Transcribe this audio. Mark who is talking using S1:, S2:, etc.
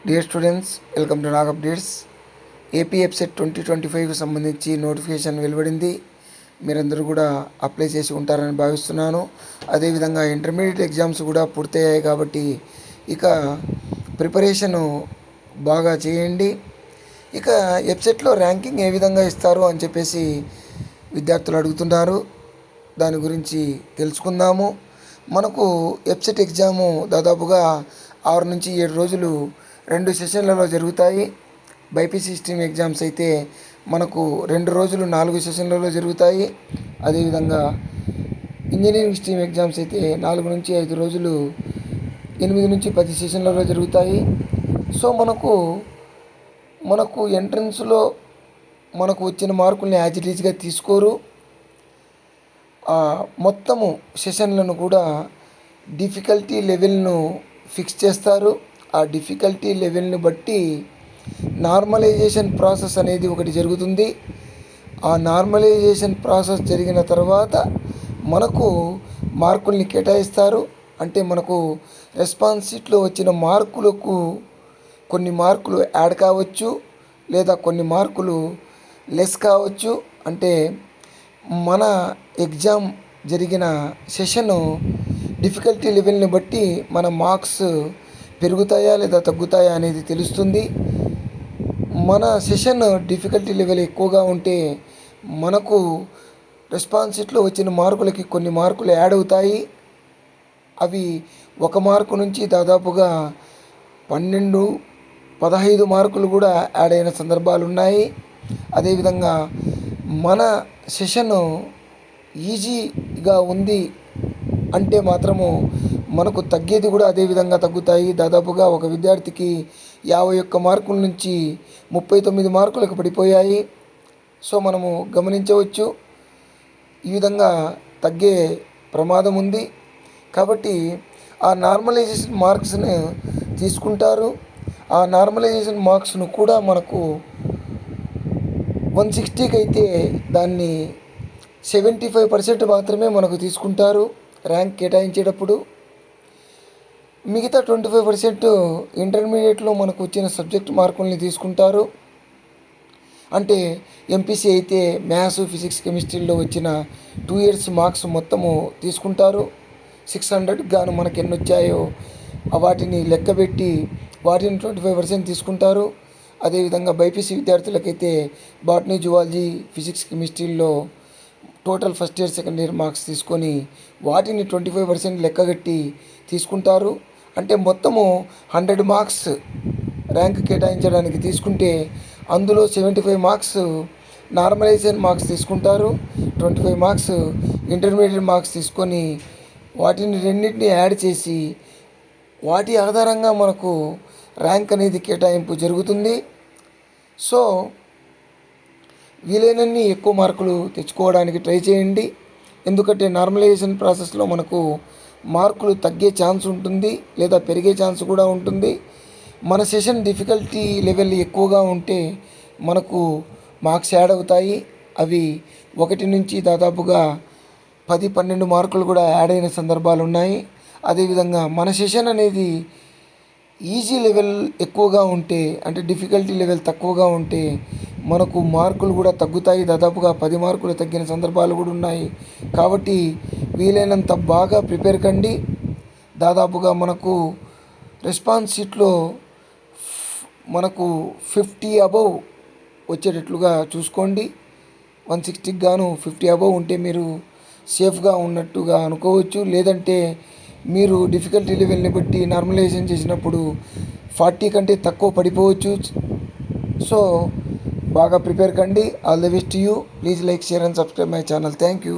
S1: Dear students, welcome to Nag updates. AP EAPCET 2025కి సంబంధించి notification వెలువడింది. మీరందరూ కూడా అప్లై చేసి ఉంటారని భావిస్తున్నాను. అదేవిధంగా ఇంటర్మీడియట్ ఎగ్జామ్స్ కూడా పూర్తయ్యాయి కాబట్టి ఇక ప్రిపరేషను బాగా చేయండి. ఇక ఎఫ్సెట్లో ర్యాంకింగ్ ఏ విధంగా ఇస్తారు అని చెప్పేసి విద్యార్థులు అడుగుతున్నారు. దాని గురించి తెలుసుకుందాము. మనకు ఎఫ్సెట్ ఎగ్జాము దాదాపుగా 6 నుంచి 7 రోజులు 2 సెషన్లలో జరుగుతాయి. బైపీసీ స్ట్రీమ్ ఎగ్జామ్స్ అయితే మనకు 2 రోజులు 4 సెషన్లలో జరుగుతాయి. అదేవిధంగా ఇంజనీరింగ్ స్ట్రీమ్ ఎగ్జామ్స్ అయితే 4 నుంచి 5 రోజులు 8 నుంచి 10 సెషన్లలో జరుగుతాయి. సో మనకు ఎంట్రన్స్లో మనకు వచ్చిన మార్కుల్ని యాజ్ ఇట్ ఈజ్గా తీసుకోరు. మొత్తము సెషన్లను కూడా డిఫికల్టీ లెవెల్ను ఫిక్స్ చేస్తారు. ఆ డిఫికల్టీ లెవెల్ని బట్టి నార్మలైజేషన్ ప్రాసెస్ అనేది ఒకటి జరుగుతుంది. ఆ నార్మలైజేషన్ ప్రాసెస్ జరిగిన తర్వాత మనకు మార్కుల్ని కేటాయిస్తారు. అంటే మనకు రెస్పాన్స్ షీట్లో వచ్చిన మార్కులకు కొన్ని మార్కులు యాడ్ కావచ్చు, లేదా కొన్ని మార్కులు లెస్ కావచ్చు. అంటే మన ఎగ్జామ్ జరిగిన సెషను డిఫికల్టీ లెవెల్ని బట్టి మన మార్క్స్ పెరుగుతాయా లేదా తగ్గుతాయా అనేది తెలుస్తుంది. మన సెషన్ డిఫికల్టీ లెవెల్ ఎక్కువగా ఉంటే మనకు రెస్పాన్స్ షీట్లో వచ్చిన మార్కులకి కొన్ని మార్కులు యాడ్ అవుతాయి. అవి 1 మార్కు నుంచి దాదాపుగా 12-15 మార్కులు కూడా యాడ్ అయిన సందర్భాలు ఉన్నాయి. అదేవిధంగా మన సెషను ఈజీగా ఉంది అంటే మాత్రము మనకు తగ్గేది కూడా అదేవిధంగా తగ్గుతాయి. దాదాపుగా ఒక విద్యార్థికి 51 మార్కుల నుంచి 39 మార్కులకు పడిపోయాయి. సో మనము గమనించవచ్చు, ఈ విధంగా తగ్గే ప్రమాదం ఉంది. కాబట్టి ఆ నార్మలైజేషన్ మార్క్స్ను తీసుకుంటారు. ఆ నార్మలైజేషన్ మార్క్స్ను కూడా మనకు 160కి అయితే దాన్ని 75% మాత్రమే మనకు తీసుకుంటారు ర్యాంక్ కేటాయించేటప్పుడు. మిగతా 25% ఇంటర్మీడియట్లో మనకు వచ్చిన సబ్జెక్ట్ మార్కుల్ని తీసుకుంటారు. అంటే ఎంపీసీ అయితే మ్యాథ్స్, ఫిజిక్స్, కెమిస్ట్రీలో వచ్చిన 2 ఇయర్స్ మార్క్స్ మొత్తము తీసుకుంటారు. 600కి గాను మనకు ఎన్ని వచ్చాయో వాటిని లెక్కబెట్టి వాటిని 25% తీసుకుంటారు. అదేవిధంగా బైపీసీ విద్యార్థులకైతే బాటనీ, జువాలజీ, ఫిజిక్స్, కెమిస్ట్రీల్లో total first year, second year marks తీసుకొని వాటిని 25% లెక్కగట్టి తీసుకుంటారు. అంటే మొత్తము 100 మార్క్స్ ర్యాంక్ కేటాయించడానికి తీసుకుంటే అందులో 75 మార్క్స్ నార్మలైజేషన్ మార్క్స్ తీసుకుంటారు. 25 మార్క్స్ ఇంటర్మీడియట్ మార్క్స్ తీసుకొని వాటిని రెండింటిని యాడ్ చేసి వాటి ఆధారంగా మనకు ర్యాంక్ అనేది కేటాయింపు జరుగుతుంది. సో వీలైనన్ని ఎక్కువ మార్కులు తెచ్చుకోవడానికి ట్రై చేయండి. ఎందుకంటే నార్మలైజేషన్ ప్రాసెస్లో మనకు మార్కులు తగ్గే ఛాన్స్ ఉంటుంది, లేదా పెరిగే ఛాన్స్ కూడా ఉంటుంది. మన సెషన్ డిఫికల్టీ లెవెల్ ఎక్కువగా ఉంటే మనకు మార్క్స్ యాడ్ అవుతాయి. అవి 1 నుంచి దాదాపుగా 10-12 మార్కులు కూడా యాడ్ అయిన సందర్భాలు ఉన్నాయి. అదేవిధంగా మన సెషన్ అనేది ఈజీ లెవెల్ ఎక్కువగా ఉంటే, అంటే డిఫికల్టీ లెవెల్ తక్కువగా ఉంటే మనకు మార్కులు కూడా తగ్గుతాయి. దాదాపుగా 10 మార్కులు తగ్గిన సందర్భాలు కూడా ఉన్నాయి. కాబట్టి వీలైనంత బాగా ప్రిపేర్ కండి. దాదాపుగా మనకు రెస్పాన్స్ షీట్లో మనకు 50 అబవ్ వచ్చేటట్లుగా చూసుకోండి. 160కి గాను 50 అబవ్ ఉంటే మీరు సేఫ్గా ఉన్నట్టుగా అనుకోవచ్చు. లేదంటే మీరు డిఫికల్టీ లెవెల్ని బట్టి నార్మలైజేషన్ చేసినప్పుడు 40 కంటే తక్కువ పడిపోవచ్చు. సో బాగా ప్రిపేర్ కండి. All the best to you. Please like, share and subscribe my channel. Thank you.